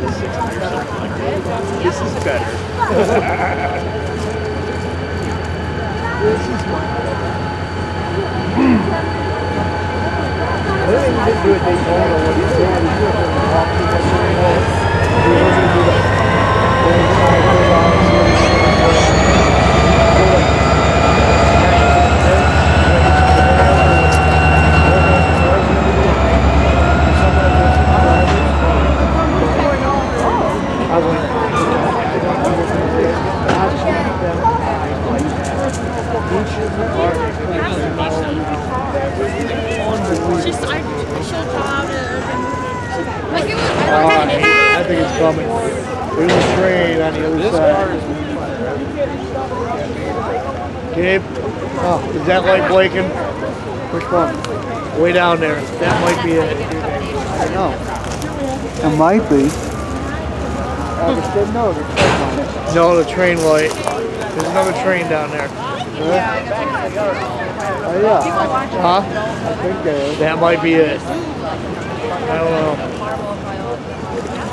This is better. This is much better. I think we did do a Daytona when we did walk through the train. We were going to do that. I think it's coming. There's a train on the other side. Gabe, is that light blinking? Which one? Way down there. That might be it. I know. It might be. No, the train light. There's another train down there. Oh yeah. Huh? I think there is. That might be it. I don't know.